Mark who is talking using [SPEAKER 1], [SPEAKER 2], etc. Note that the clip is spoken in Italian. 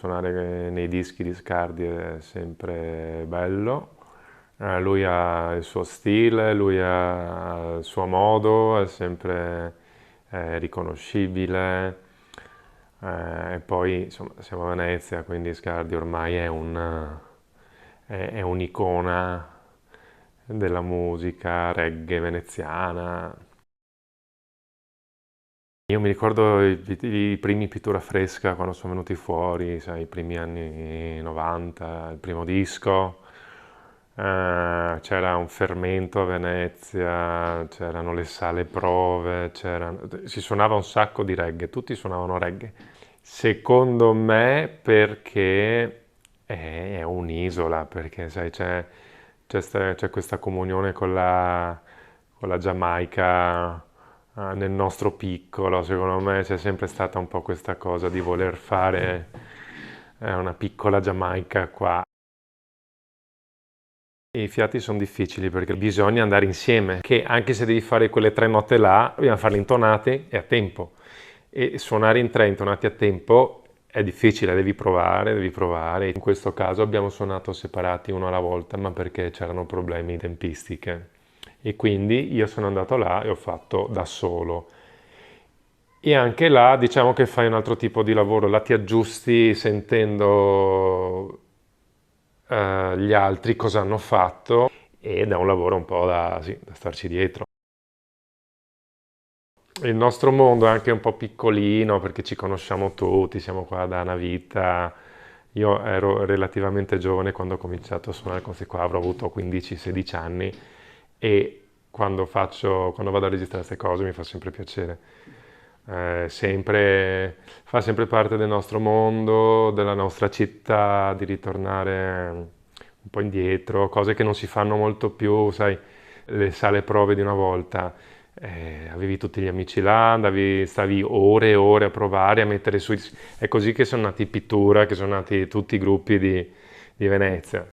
[SPEAKER 1] suonare nei dischi di Scardi è sempre bello. Lui ha il suo stile, lui ha il suo modo, è sempre riconoscibile. E poi insomma siamo a Venezia, quindi Scardi ormai è un'icona della musica reggae veneziana. Io mi ricordo i primi Pittura Fresca quando sono venuti fuori, sai, i primi anni 90, il primo disco. C'era un fermento a Venezia, c'erano le sale prove, si suonava un sacco di reggae, tutti suonavano reggae. Secondo me perché è un'isola, perché sai, c'è questa comunione con la Giamaica nel nostro piccolo, secondo me c'è sempre stata un po' questa cosa di voler fare una piccola Giamaica qua. I fiati sono difficili perché bisogna andare insieme, che anche se devi fare quelle tre note là, dobbiamo farle intonate e a tempo. E suonare in tre intonati a tempo è difficile, devi provare, devi provare. In questo caso abbiamo suonato separati uno alla volta, ma perché c'erano problemi di tempistiche. E quindi io sono andato là e ho fatto da solo. E anche là diciamo che fai un altro tipo di lavoro, là ti aggiusti sentendo gli altri cosa hanno fatto ed è un lavoro un po' sì, da starci dietro. Il nostro mondo è anche un po' piccolino perché ci conosciamo tutti, siamo qua da una vita. Io ero relativamente giovane quando ho cominciato a suonare queste qua, avrò avuto 15-16 anni e quando vado a registrare queste cose mi fa sempre piacere. Fa sempre parte del nostro mondo, della nostra città, di ritornare un po' indietro, cose che non si fanno molto più, sai, le sale prove di una volta. Avevi tutti gli amici là, stavi ore e ore a provare, a mettere su. È così che sono nati i Pittura, che sono nati tutti i gruppi di Venezia.